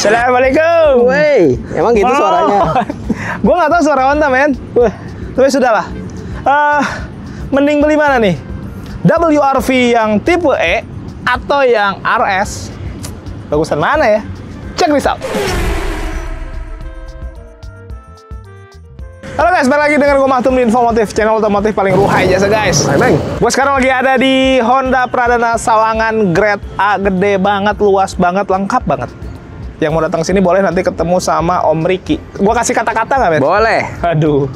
Assalamualaikum. Wey, emang gitu suaranya? Gue nggak tahu suara Honda, men. Tapi sudahlah. Mending beli mana nih? WRV yang tipe E atau yang RS? Bagusan mana ya? Check this out. Halo guys, balik lagi dengan gue Mahtum di Infomotif, channel otomotif paling ruhai jasa guys. Gue sekarang lagi ada di Honda Pradana Sawangan Grade A, gede banget, luas banget, lengkap banget. Yang mau datang sini boleh nanti ketemu sama Om Riki. Gue kasih kata-kata nggak, men? Boleh. Aduh,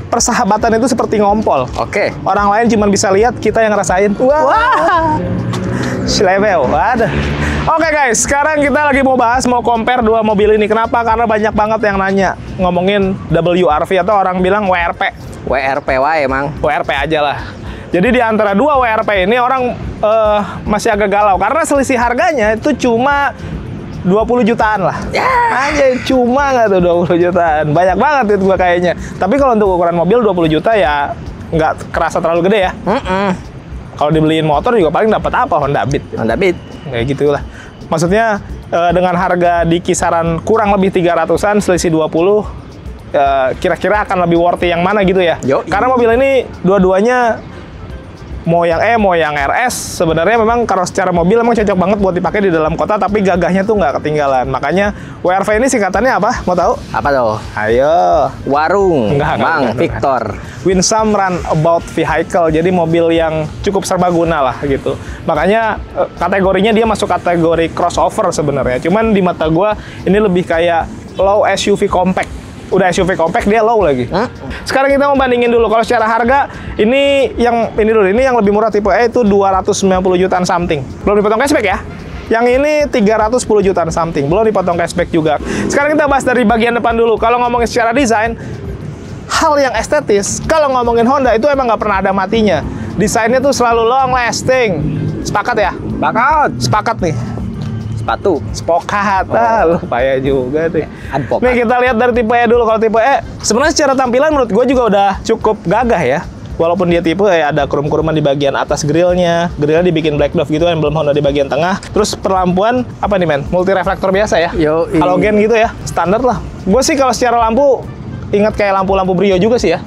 persahabatan itu seperti ngompol. Oke. Orang lain cuma bisa lihat, kita yang ngerasain. Wah, Slebel, ada. Oke guys, sekarang kita lagi mau compare dua mobil ini. Kenapa? Karena banyak banget yang nanya ngomongin WRV atau orang bilang WRP. WRPW emang. WRP aja lah. Jadi di antara dua WRP ini orang masih agak galau karena selisih harganya itu cuma 20 jutaan lah. Anjay, cuma nggak tuh 20 jutaan. Banyak banget itu gua kayaknya. Tapi kalau untuk ukuran mobil 20 juta ya nggak kerasa terlalu gede ya. Kalau dibeliin motor juga paling dapat apa? Honda Beat. Honda Beat. Kayak gitulah. Maksudnya dengan harga di kisaran kurang lebih 300-an, selisih 20, kira-kira akan lebih worthy yang mana gitu ya? Karena mobil ini dua-duanya mau yang E, mau yang RS, sebenarnya memang kalau secara mobil memang cocok banget buat dipakai di dalam kota, tapi gagahnya tuh nggak ketinggalan. Makanya WRV ini singkatannya apa? Mau tahu? Apa tuh? Ayo. Warung. Mang Victor. Winsome Runabout Vehicle, jadi mobil yang cukup serbaguna lah gitu. Makanya kategorinya dia masuk kategori crossover sebenarnya. Cuman di mata gua ini lebih kayak low SUV compact. Udah SUV compact dia low lagi. Sekarang kita mau bandingin dulu. Kalau secara harga ini yang lebih murah tipe E itu 290 jutaan something. Belum dipotong cashback ya. Yang ini 310 jutaan something. Belum dipotong cashback juga. Sekarang kita bahas dari bagian depan dulu. Kalau ngomongin secara desain, hal yang estetis, kalau ngomongin Honda itu emang nggak pernah ada matinya. Desainnya tuh selalu long lasting. Sepakat ya? Sepakat nih. Sepatu. Sepakat. Lu payah juga deh. Advokat. Nih kita lihat dari tipe E dulu. Kalau tipe E, sebenarnya secara tampilan menurut gue juga udah cukup gagah ya. Walaupun dia tipe E, ada krum-kruman di bagian atas grillnya dibikin black dove gitu, emblem Honda di bagian tengah. Terus perlampuan, apa nih men? Multi reflektor biasa ya? Halogen gitu ya, standar lah. Gue sih kalau secara lampu, ingat kayak lampu-lampu Brio juga sih ya.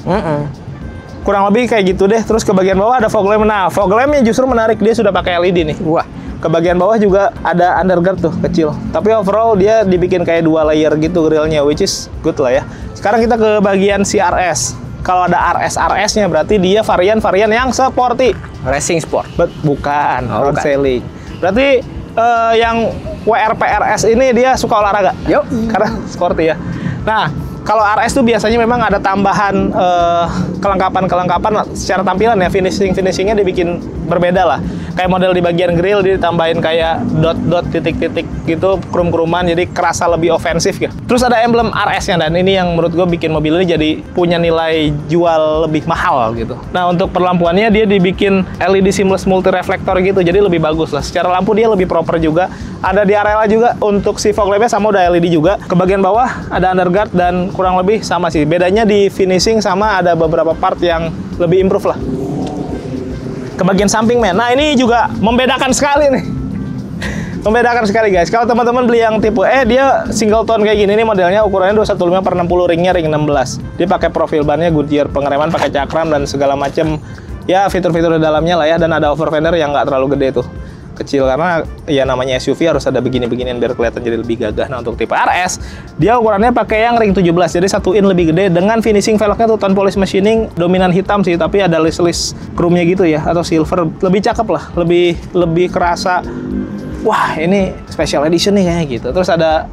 Kurang lebih kayak gitu deh. Terus ke bagian bawah ada fog lamp. Nah, fog lampnya justru menarik, dia sudah pakai LED nih. Wah. Ke bagian bawah juga ada underguard tuh, kecil. Tapi overall dia dibikin kayak 2 layer gitu grillnya, which is good lah ya. Sekarang kita ke bagian CRS. Kalau ada RS-RS-nya berarti dia varian-varian yang sporty. Racing Sport. Bukan, road sailing. Berarti yang WRP RS ini dia suka olahraga. Karena sporty ya. Nah, kalau RS tuh biasanya memang ada tambahan kelengkapan secara tampilan ya, finishingnya dibikin berbeda lah. Kayak model di bagian grill dia ditambahin kayak dot-dot, titik-titik gitu, krum-kruman, jadi kerasa lebih ofensif ya. Terus ada emblem RS-nya, dan ini yang menurut gue bikin mobil ini jadi punya nilai jual lebih mahal gitu. Nah, untuk perlampuannya dia dibikin LED seamless multi reflektor gitu, jadi lebih bagus lah. Secara lampu dia lebih proper juga. Ada di Arela juga untuk si fog lamp-nya sama udah LED juga. Ke bagian bawah ada underguard dan kurang lebih sama sih. Bedanya di finishing sama ada beberapa part yang lebih improve lah. Ke bagian samping men. Nah, ini juga membedakan sekali nih. Membedakan sekali guys. Kalau teman-teman beli yang tipe E, dia single tone kayak gini nih modelnya, ukurannya 215/60, ringnya ring 16. Dia pakai profil bannya Goodyear, pengereman pakai cakram dan segala macam ya fitur-fitur di dalamnya lah ya, dan ada over fender yang nggak terlalu gede tuh. Kecil karena ya namanya SUV harus ada begini-beginian biar kelihatan jadi lebih gagah. Nah, untuk tipe RS dia ukurannya pakai yang ring 17, jadi 1 in lebih gede dengan finishing velgnya tuh tone polish machining, dominan hitam sih tapi ada list chrome-nya gitu ya, atau silver, lebih cakep lah, lebih kerasa wah ini special edition nih kayak gitu. Terus ada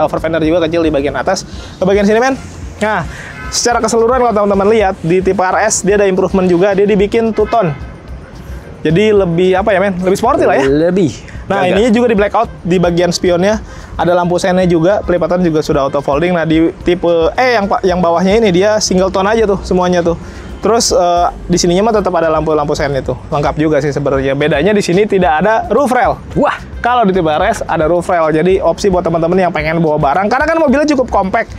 over fender juga kecil di bagian atas. Ke bagian sini men. Nah, secara keseluruhan kalau teman-teman lihat di tipe RS dia ada improvement juga, dia dibikin two tone. Jadi lebih apa ya men? Lebih sporty lah ya. Lebih. Nah, ininya juga di blackout di bagian spionnya, ada lampu sennya juga, pelipatan juga sudah auto folding. Nah, di tipe E yang bawahnya ini dia single tone aja tuh semuanya tuh. Terus di sininya mah tetap ada lampu sennya tuh. Lengkap juga sih sebenarnya. Bedanya di sini tidak ada roof rail. Wah, kalau di tipe RS ada roof rail. Jadi opsi buat teman-teman yang pengen bawa barang, karena kan mobilnya cukup compact.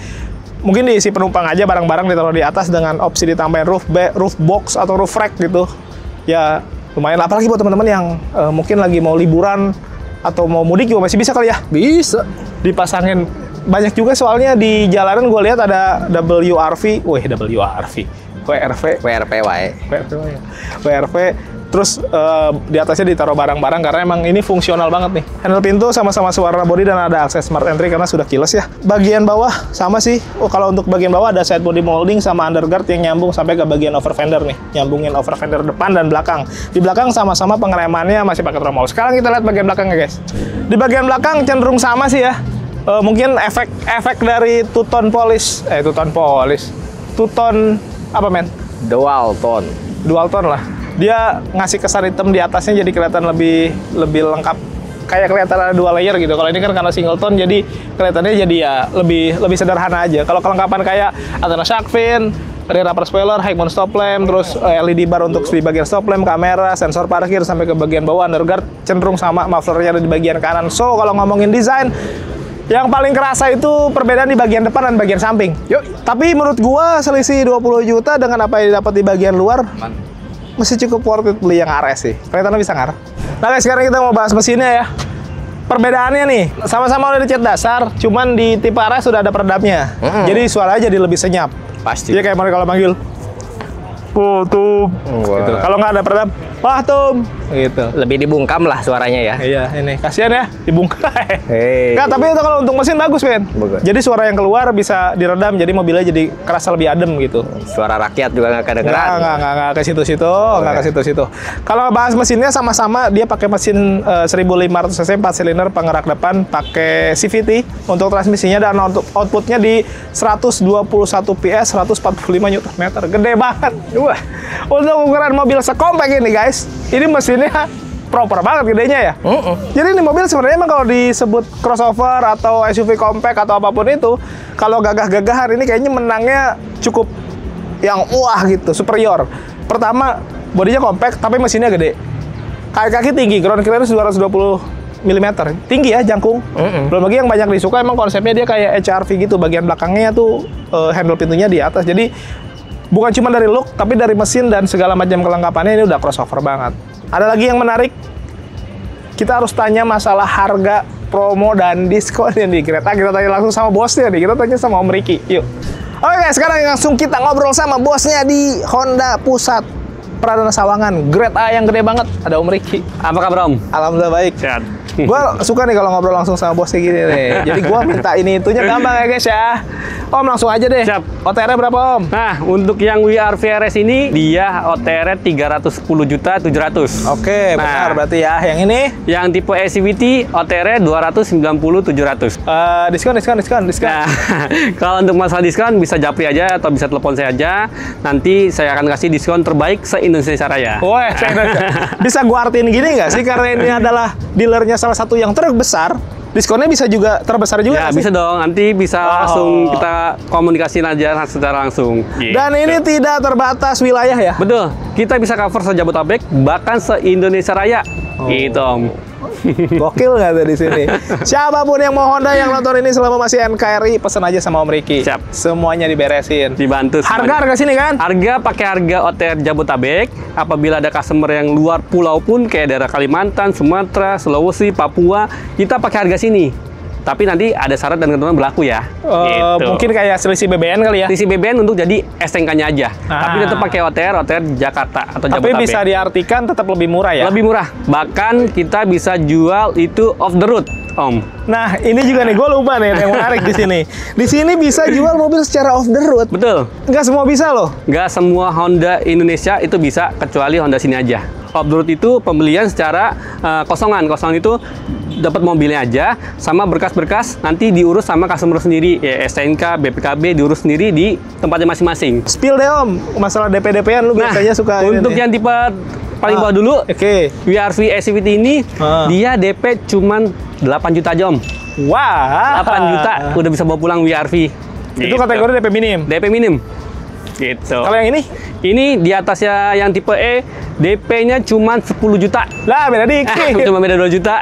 Mungkin diisi penumpang aja, barang-barang ditaruh di atas dengan opsi ditambahin roof box atau roof rack gitu. Ya lumayan, apalagi buat teman-teman yang mungkin lagi mau liburan atau mau mudik juga masih bisa kali ya? Bisa. dipasangin. Banyak juga soalnya di jalanan gue lihat ada WRV, WRV, terus di atasnya ditaruh barang-barang karena emang ini fungsional banget nih. Handle pintu sama-sama warna body dan ada akses smart entry karena sudah keyless ya. Bagian bawah sama sih. Oh, kalau untuk bagian bawah ada side body molding sama underguard yang nyambung sampai ke bagian over fender nih. Nyambungin over fender depan dan belakang. Di belakang sama-sama pengeremannya masih pakai tromol. Sekarang kita lihat bagian belakangnya, guys. Di bagian belakang cenderung sama sih ya. Mungkin efek dari two-tone apa men? Dual tone lah. Dia ngasih kesan hitam di atasnya jadi kelihatan lebih lengkap. Kayak kelihatan ada 2 layer gitu. Kalau ini kan karena single tone jadi kelihatannya jadi ya lebih sederhana aja. Kalau kelengkapan kayak antena shark fin, rear upper spoiler, high mount stop lamp, terus LED bar untuk di bagian stop lamp, kamera, sensor parkir sampai ke bagian bawah underguard cenderung sama, mufflernya ada di bagian kanan. So kalau ngomongin desain, yang paling kerasa itu perbedaan di bagian depan dan bagian samping. Yuk. Tapi menurut gua selisih 20 juta dengan apa yang didapat di bagian luar, masih cukup worth it beli yang RS sih. Kelihatannya bisa ngar. Nah guys, sekarang kita mau bahas mesinnya ya. Perbedaannya nih, sama-sama udah dicat dasar, cuman di tipe RS sudah ada peredamnya. Jadi suaranya jadi lebih senyap. pasti. Dia kayak kalau manggil, oh Tum, gitu. Kalau nggak ada peredam, wah Tum, gitu. Lebih dibungkam lah suaranya ya. Iya, ini kasihan ya, dibungkam. Hey. Nggak, tapi itu kalau untuk mesin bagus, Ben. Jadi suara yang keluar bisa diredam, jadi mobilnya jadi kerasa lebih adem gitu. Suara rakyat juga nggak kedengeran. Nggak ke situ-situ, nggak ke situ-situ. Kalau bahas mesinnya sama-sama, dia pakai mesin 1500 cc 4 silinder penggerak depan, pakai CVT untuk transmisinya dan outputnya di 121 PS, 145 Nm. Gede banget. Wah, untuk ukuran mobil sekompak ini guys, ini mesinnya proper banget gedenya ya. Jadi ini mobil sebenarnya emang kalau disebut crossover atau SUV compact atau apapun itu, kalau gagah-gagahan ini kayaknya menangnya cukup yang wah gitu, superior. Pertama, bodinya compact tapi mesinnya gede. Kaki-kaki tinggi, ground clearance 220 mm. Tinggi ya, jangkung. Belum lagi yang banyak disuka emang konsepnya dia kayak HRV gitu, bagian belakangnya tuh handle pintunya di atas. Jadi bukan cuma dari look, tapi dari mesin dan segala macam kelengkapannya ini udah crossover banget. Ada lagi yang menarik, kita harus tanya masalah harga, promo, dan diskon yang di kereta. Kita tanya langsung sama bosnya nih, kita tanya sama Om Riki. Yuk. Oke guys, sekarang langsung kita ngobrol sama bosnya di Honda Pusat Pradana Sawangan. Grade A yang gede banget, ada Om Riki. Apa kabar Om? Alhamdulillah baik. Sehat. Gua suka nih kalau ngobrol langsung sama bosnya gini nih. Jadi gua minta ini itunya gampang ya guys ya. Om langsung aja deh. Siap. OTR-nya berapa Om? Nah, untuk yang WRV RS ini dia OTR 310.700.000. Oke, benar berarti ya. Yang ini? Yang tipe SUV OTR 290.700. Diskon. Nah, kalau untuk masalah diskon bisa japri aja atau bisa telepon saya aja. Nanti saya akan kasih diskon terbaik se-Indonesia Raya. Wah, bisa gua artiin gini nggak sih? Karena ini adalah dealernya salah satu yang terbesar. Diskonnya bisa juga terbesar juga. Ya, bisa dong. Nanti bisa langsung kita komunikasiin aja secara langsung. Dan ini tidak terbatas wilayah ya? Betul. Kita bisa cover se-Jabodetabek, bahkan se-Indonesia Raya. Gitu, Om. Gokil nggak tuh di sini? Siapapun yang mau Honda yang nonton ini selama masih NKRI, pesen aja sama Om Riki. Siap. Semuanya diberesin. Dibantu. Harga sini kan? Harga pakai harga OTR Jabodetabek. Apabila ada customer yang luar pulau pun kayak daerah Kalimantan, Sumatera, Sulawesi, Papua, kita pakai harga sini. Tapi nanti ada syarat dan ketentuan berlaku ya. Gitu. Mungkin kayak selisih BBN kali ya? Selisih BBN untuk jadi STNK-nya aja. Tapi tetap pakai OTR Jakarta atau Jabodetabek. Tapi bisa diartikan tetap lebih murah ya? Lebih murah. Bahkan kita bisa jual itu off the road, Om. Nah, ini juga nih, gue lupa nih yang menarik di sini. Di sini bisa jual mobil secara off the road. Betul. Nggak semua bisa loh. Nggak semua Honda Indonesia itu bisa, kecuali Honda sini aja. Off the road itu pembelian secara kosongan. Kosongan itu dapat mobilnya aja, sama berkas-berkas nanti diurus sama customer sendiri. Ya, STNK, BPKB diurus sendiri di tempatnya masing-masing. Spill deh Om, masalah DP-DP-an lu biasanya suka. Untuk yang tipe paling bawah dulu, WRV SUV ini dia DP cuman 8 juta aja Om. Wah, 8 juta udah bisa bawa pulang WRV. Itu kategori DP minim. DP minim. Gitu. Kalau yang ini? Ini di atasnya yang tipe E, DP-nya cuma 10 juta. Lah, beda dikit. Cuma beda 2 juta.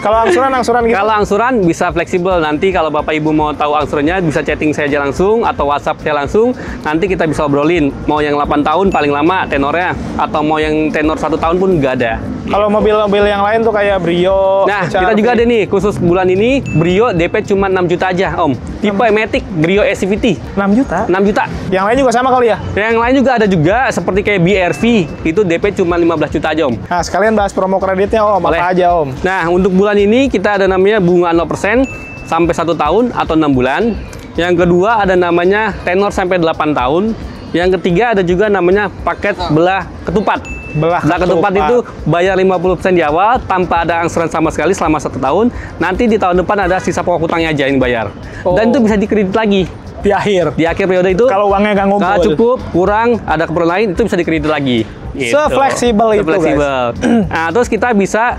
Kalau angsuran gitu? Kalau angsuran bisa fleksibel. Nanti kalau Bapak Ibu mau tahu angsurannya, bisa chatting saya aja langsung atau WhatsApp saya langsung. Nanti kita bisa obrolin. Mau yang 8 tahun paling lama tenornya, atau mau yang tenor 1 tahun pun nggak ada. Kalau mobil-mobil yang lain tuh kayak Brio. Nah, kita juga ada nih khusus bulan ini Brio DP cuma 6 juta aja, Om. Tipe Matic Brio SCVT. 6 juta. 6 juta. Yang lain juga sama kali ya? Yang lain juga ada juga seperti kayak BRV, itu DP cuma 15 juta aja, Om. Nah, sekalian bahas promo kreditnya, Om. Boleh. Apa aja, Om? Nah, untuk bulan ini kita ada namanya bunga 0% sampai 1 tahun atau 6 bulan. Yang kedua ada namanya tenor sampai 8 tahun. Yang ketiga ada juga namanya paket belah ketupat. Belah ketupat itu bayar 50% di awal tanpa ada angsuran sama sekali selama 1 tahun. Nanti di tahun depan ada sisa pokok hutangnya aja yang bayar. Dan itu bisa dikredit lagi. Di akhir. Di akhir periode itu Kalau uangnya nggak ngumpul. nggak cukup, kurang, ada keperluan lain, itu bisa dikredit lagi. Gitu. Se-fleksibel itu, Se-fleksibel. Nah, terus kita bisa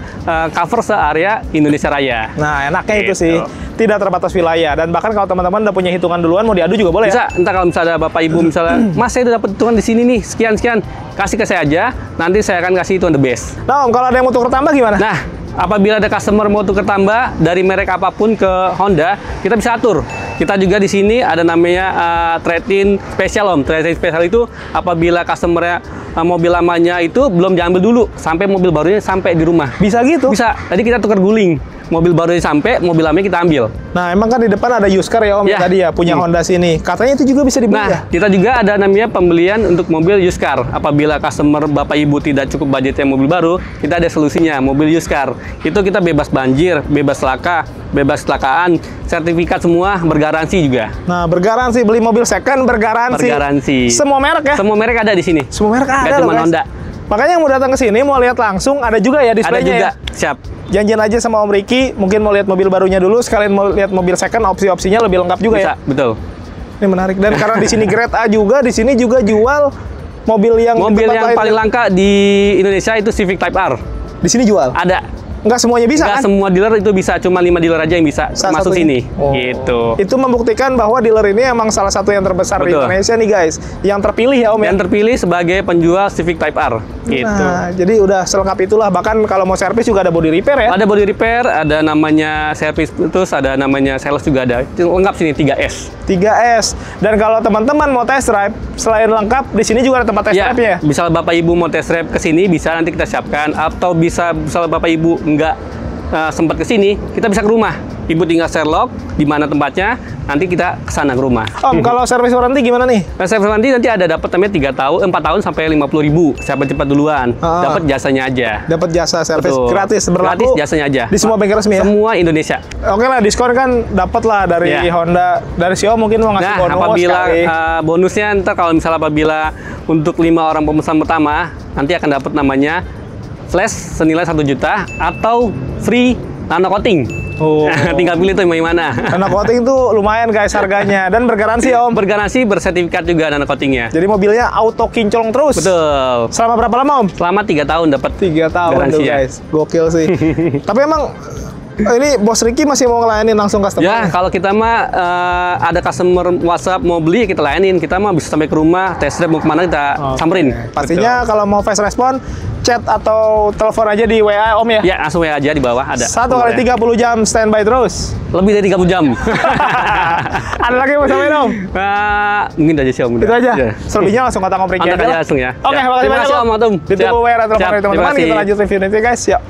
cover se-area Indonesia Raya. Nah, enaknya itu Gitu. sih. Tidak terbatas wilayah. Dan bahkan kalau teman-teman udah punya hitungan duluan, mau diadu juga boleh Bisa, ya? entar kalau misalnya Bapak Ibu misalnya, Mas saya udah dapat hitungan di sini nih, sekian-sekian, kasih ke saya aja, nanti saya akan kasih hitungan the best. Nah, Om, kalau ada yang mau tuker tambah gimana? Nah, apabila ada customer mau tuker tambah dari merek apapun ke Honda, kita bisa atur. Kita juga di sini ada namanya trade-in spesial, Om. Trade-in spesial itu apabila customernya mobil lamanya itu belum diambil dulu sampai mobil barunya sampai di rumah. Bisa gitu? Bisa. Tadi kita tukar guling. Mobil barunya sampai, mobil lamanya kita ambil. Nah, emang kan di depan ada used car ya, Om, Ya. tadi ya, punya Honda sini. Katanya itu juga bisa dibeli ya? Nah, kita juga ada namanya pembelian untuk mobil used car. Apabila customer Bapak Ibu tidak cukup budgetnya mobil baru, kita ada solusinya, mobil used car. Itu kita bebas banjir, bebas laka, bebas kecelakaan, sertifikat semua, bergaransi juga. Nah, bergaransi beli mobil second, bergaransi. Bergaransi. Semua merek ya? Semua merek ada di sini. Semua merek Nggak ada loh, cuma guys. Honda. Makanya yang mau datang ke sini, mau lihat langsung, ada juga ya Ada displaynya juga. ya? Siap. Janjian aja sama Om Ricky, mungkin mau lihat mobil barunya dulu, sekalian mau lihat mobil second, opsi-opsinya lebih lengkap juga Bisa, ya? betul. Ini menarik. Dan karena di sini grade A juga, di sini juga jual mobil yang Mobil tempat yang lain. paling langka di Indonesia itu Civic Type R. Di sini jual. Ada. Nggak semuanya bisa Nggak kan? semua dealer itu bisa, cuma 5 dealer aja yang bisa Salah masuk satunya. sini. Gitu. Itu membuktikan bahwa dealer ini emang salah satu yang terbesar di Betul. Indonesia nih, guys. Yang terpilih ya, Om ya? Yang terpilih sebagai penjual Civic Type R. Gitu. Nah, jadi udah selengkap itulah. Bahkan kalau mau servis juga ada body repair ya? Ada body repair, ada namanya service, terus ada namanya sales juga ada. Itu lengkap sini 3S. 3S. Dan kalau teman-teman mau test drive, selain lengkap, di sini juga ada tempat test Ya, drive ya? misal Bapak Ibu mau test drive ke sini bisa nanti kita siapkan, atau bisa misal Bapak Ibu nggak sempat ke sini, kita bisa ke rumah. Ibu tinggal share log di mana tempatnya, nanti kita ke sana ke rumah. Om, kalau servis warranty gimana nih? Nah, service nanti ada dapat namanya 4 tahun sampai 50.000. Siapa cepat duluan, dapat jasanya aja. Dapat jasa servis Betul. gratis, berlaku Gratis jasanya aja. di semua bengkel resmi ya? Semua Indonesia. Oke lah, diskon kan dapat lah dari Ya. Honda, dari Xiao mungkin mau ngasih Nah, bonus apabila kali. bonusnya ntar kalau misalnya apabila untuk 5 orang pemesan pertama, nanti akan dapat namanya flash senilai 1 juta atau free nano coating. Oh. Tinggal pilih tuh yang mau yang mana. Nano coating tuh lumayan guys harganya dan bergaransi ya, Om. Bergaransi, bersertifikat juga nano coatingnya. Jadi mobilnya auto kinclong terus. Betul. Selama berapa lama, Om? Selama 3 tahun dapat 3 tahun garansi tuh ya. guys. Gokil sih. Tapi emang ini Bos Ricky masih mau ngelayanin langsung customer? Ya, kalau kita mah ada customer WhatsApp mau beli kita layanin. Kita mah bisa sampai ke rumah, test drive mau kemana kita samperin. Pastinya kalau mau fast respon, chat atau telepon aja di WA, Om ya? Ya, langsung ya aja di bawah ada. 1x30 jam standby terus. Lebih dari 30 jam. Ada lagi yang mau sampaikan, Om? Mungkin aja sih Om. Itu aja. Ya. Selebihnya langsung kontak Om Ricky Kontak aja aja lah. langsung ya. Oke, Ya. makasih Terima banyak, kasih, Om Atum. Ditunggu Siap. WA telepon Siap. dari teman-teman. Terima Kita kasih. lanjut review nanti, guys. Yuk.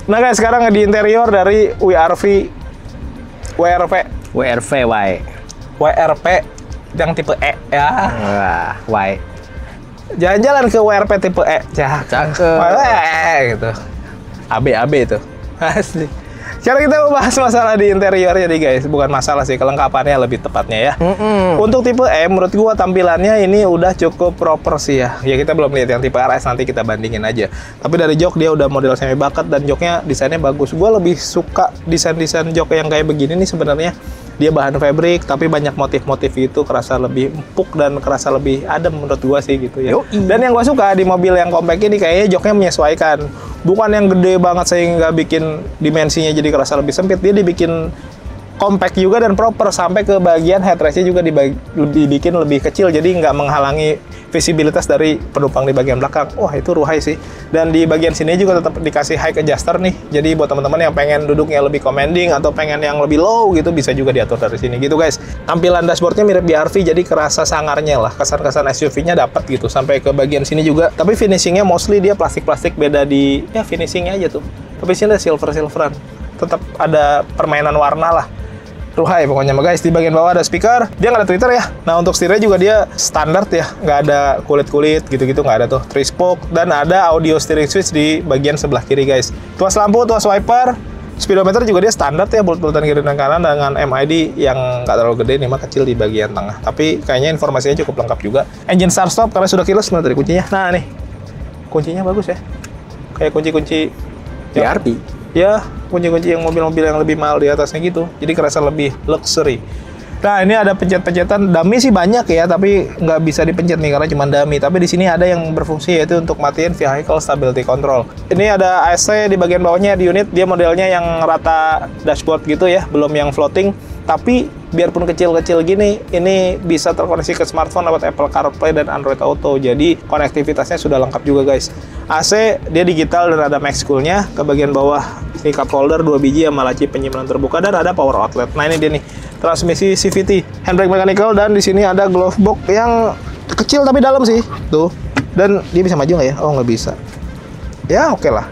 Nah, guys, sekarang di interior dari WRV WRV-Y. WRP yang tipe E ya. Wah, Y. Jalan-jalan ke WRP tipe E. Cakep. gitu. AB itu. Asli. Sekarang kita mau bahas masalah di interiornya nih guys. Bukan masalah sih, kelengkapannya lebih tepatnya ya. Untuk tipe E, menurut gua tampilannya ini udah cukup proper sih ya. Ya kita belum lihat yang tipe RS, nanti kita bandingin aja. Tapi dari jok dia udah model semi bucket dan joknya desainnya bagus. Gua lebih suka desain-desain jok yang kayak begini nih sebenarnya. Dia bahan fabric tapi banyak motif-motif itu, kerasa lebih empuk dan kerasa lebih adem menurut gua sih gitu ya. Dan yang gua suka di mobil yang compact ini kayaknya joknya menyesuaikan. Bukan yang gede banget sehingga bikin dimensinya jadi kerasa lebih sempit. Dia dibikin compact juga dan proper, sampai ke bagian headrestnya juga dibikin lebih kecil, jadi nggak menghalangi visibilitas dari penumpang di bagian belakang. Wah, itu ruhai sih. Dan di bagian sini juga tetap dikasih high adjuster nih, jadi buat teman-teman yang pengen duduknya lebih commanding atau pengen yang lebih low gitu, bisa juga diatur dari sini gitu guys. Tampilan dashboardnya mirip BRV, jadi kerasa sangarnya lah, kesan-kesan SUV-nya dapat gitu sampai ke bagian sini juga. Tapi finishingnya mostly dia plastik-plastik, beda di ya finishingnya aja tuh. Tapi sini ada silver-silveran, tetap ada permainan warna lah. Ruhai pokoknya guys. Di bagian bawah ada speaker, dia nggak ada tweeter ya. Nah, untuk setirnya juga dia standar ya, nggak ada kulit-kulit gitu-gitu, nggak ada tuh 3 spoke. Dan ada audio steering switch di bagian sebelah kiri guys. Tuas lampu, tuas wiper, speedometer juga dia standar ya, bulut-bulutan kiri dan kanan dengan MID yang nggak terlalu gede nih, mah kecil di bagian tengah. Tapi kayaknya informasinya cukup lengkap juga. Engine start stop karena sudah keyless. Mana tadi kuncinya? Nah nih, kuncinya bagus ya, kayak kunci-kunci BRV. Ya, kunci-kunci yang mobil-mobil yang lebih mahal di atasnya gitu. Jadi kerasa lebih luxury. Nah, ini ada pencet-pencetan. Dummy sih banyak ya, tapi nggak bisa dipencet nih karena cuma dummy. Tapi di sini ada yang berfungsi, yaitu untuk matiin vehicle stability control. Ini ada AC di bagian bawahnya di unit. Dia modelnya yang rata dashboard gitu ya, belum yang floating. Tapi biarpun kecil-kecil gini, ini bisa terkoneksi ke smartphone lewat Apple CarPlay dan Android Auto. Jadi konektivitasnya sudah lengkap juga guys. AC dia digital dan ada max coolnya. Ke bagian bawah ini cup holder 2 biji sama laci penyimpanan terbuka, dan ada power outlet. Nah, ini dia nih, transmisi CVT, handbrake mechanical, dan di sini ada glove box yang kecil tapi dalam sih tuh. Dan dia bisa maju nggak ya? Oh, nggak bisa. Ya oke lah.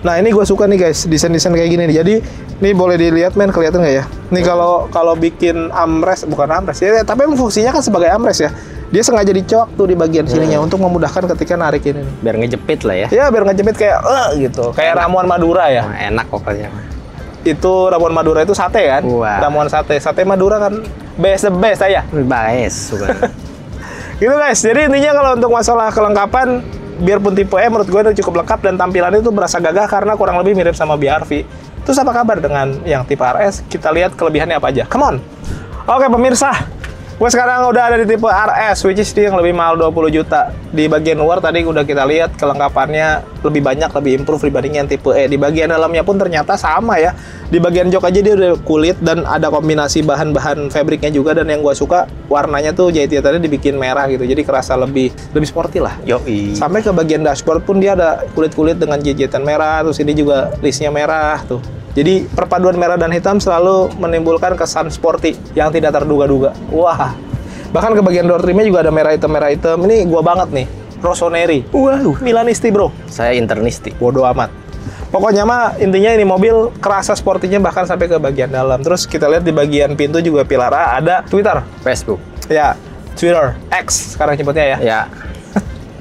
Nah, ini gue suka nih guys, desain-desain kayak gini nih. Jadi ini boleh dilihat men, kelihatan nggak ya? Ini kalau bikin armrest, bukan armrest ya, tapi emang fungsinya kan sebagai armrest ya. Dia sengaja dicok tuh di bagian sininya untuk memudahkan ketika narik ini. Biar ngejepit lah ya. Ya, biar ngejepit kayak gitu. Kayak ramuan Madura ya. Nah, enak pokoknya. Itu ramuan Madura itu sate kan? Wah. Ramuan sate. Sate Madura kan best the best aja. Best suka. Gitu guys. Jadi intinya kalau untuk masalah kelengkapan, biarpun tipe E menurut gue itu cukup lengkap dan tampilannya itu berasa gagah karena kurang lebih mirip sama BRV. Terus apa kabar dengan yang tipe RS? Kita lihat kelebihannya apa aja. Come on. Oke pemirsa, gue sekarang udah ada di tipe RS, which is dia yang lebih mahal 20 juta. Di bagian luar tadi udah kita lihat kelengkapannya lebih banyak, lebih improve dibanding yang tipe E. Di bagian dalamnya pun ternyata sama ya. Di bagian jok aja dia udah kulit dan ada kombinasi bahan-bahan fabriknya juga. Dan yang gue suka warnanya tuh jahitannya dibikin merah gitu, jadi kerasa lebih sporty lah. Yoi. Sampai ke bagian dashboard pun dia ada kulit-kulit dengan jahitan merah. Terus ini juga listnya merah tuh. Jadi perpaduan merah dan hitam selalu menimbulkan kesan sporty yang tidak terduga-duga. Wah, bahkan ke bagian door trimnya juga ada merah hitam. Ini gua banget nih, Rossoneri. Waduh. Milanisti bro. Saya internisti. Bodoh amat. Pokoknya mah intinya ini mobil kerasa sportinya bahkan sampai ke bagian dalam. Terus kita lihat di bagian pintu juga pilar A ada Twitter. Facebook. Ya, Twitter. X sekarang nyebutnya ya. Ya.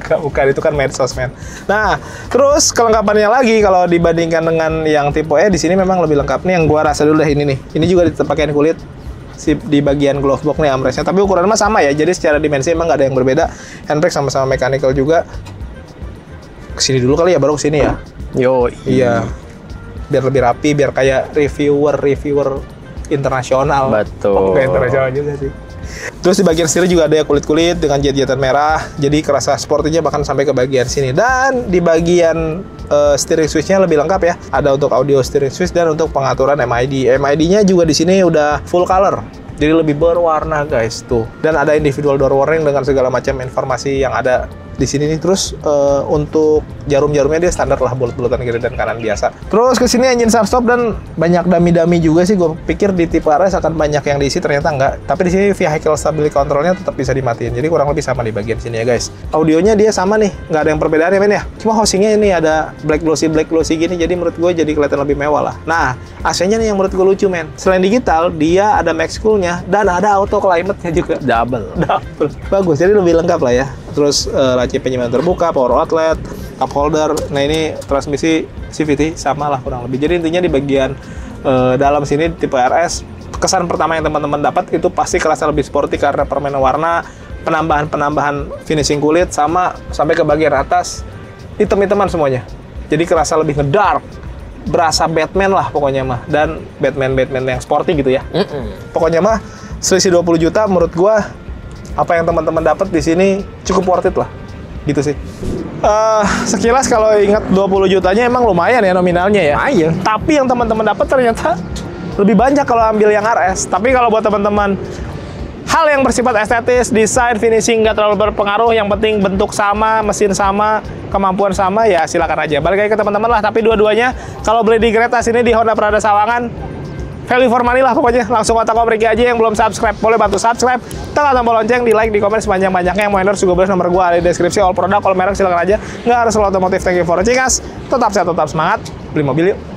Bukan, itu kan medsos men. Nah, terus kelengkapannya lagi kalau dibandingkan dengan yang tipe E, di sini memang lebih lengkap nih. Yang gua rasa dulu deh ini nih. Ini juga dipakein kulit di bagian glove box nih armrestnya. Tapi ukurannya mah sama ya. Jadi secara dimensi emang nggak ada yang berbeda. Handbrake sama-sama mechanical juga. Kesini dulu kali ya, baru kesini ya. Yo. Iya. Biar lebih rapi, biar kayak reviewer internasional. Betul. Kayak internasional juga sih. Terus di bagian setir juga ada ya kulit-kulit dengan jahit-jahitan merah, jadi kerasa sportinya bahkan sampai ke bagian sini. Dan di bagian steering switch-nya lebih lengkap ya. Ada untuk audio steering switch dan untuk pengaturan MID. MID-nya juga di sini udah full color. Jadi lebih berwarna guys tuh. Dan ada individual door warning dengan segala macam informasi yang ada di sini nih. Terus untuk jarum-jarumnya dia standar lah, bulut-bulutan kiri dan kanan biasa. Terus ke sini engine start stop dan banyak dummy-dummy juga sih. Gue pikir di tipe RS akan banyak yang diisi, ternyata enggak. Tapi di sini vehicle stability controlnya tetap bisa dimatiin. Jadi kurang lebih sama di bagian sini ya guys. Audionya dia sama nih, nggak ada yang perbedaan ya men ya. Cuma housingnya ini ada black glossy gini. Jadi menurut gue jadi kelihatan lebih mewah lah. Nah, AC-nya nih yang menurut gue lucu men. Selain digital, dia ada max cool-nya dan ada auto climate-nya juga. Double. Bagus, jadi lebih lengkap lah ya. Terus laci penyimpanan terbuka, power outlet, cup holder. Nah ini transmisi CVT sama lah kurang lebih. Jadi intinya di bagian dalam sini tipe RS, kesan pertama yang teman-teman dapat itu pasti kerasa lebih sporty karena permainan warna, penambahan finishing kulit, sama sampai ke bagian atas hitam-hitaman semuanya. Jadi kerasa lebih ngedark, berasa Batman lah pokoknya mah. Dan Batman yang sporty gitu ya. Pokoknya mah selisih 20 juta menurut gua apa yang teman-teman dapat di sini cukup worth it lah, gitu sih. Sekilas kalau ingat 20 jutanya emang lumayan ya nominalnya ya. Lumayan. Tapi yang teman-teman dapat ternyata lebih banyak kalau ambil yang RS. Tapi kalau buat teman-teman hal yang bersifat estetis, desain, finishing nggak terlalu berpengaruh, yang penting bentuk sama, mesin sama, kemampuan sama, ya silakan aja. Balik lagi ke teman-teman lah, tapi dua-duanya kalau beli di Gretas ini di Honda Prada Sawangan, value for money lah pokoknya. Langsung kontak Om Riki aja. Yang belum subscribe, boleh bantu subscribe, tekan tombol lonceng, di like, di komen sebanyak-banyaknya. Yang mau endorse juga boleh, nomor gua ada di deskripsi. All produk, all merek silakan aja. Nggak harus selalu otomotif. Thank you for watching us. Tetap sehat, tetap semangat, beli mobil yuk.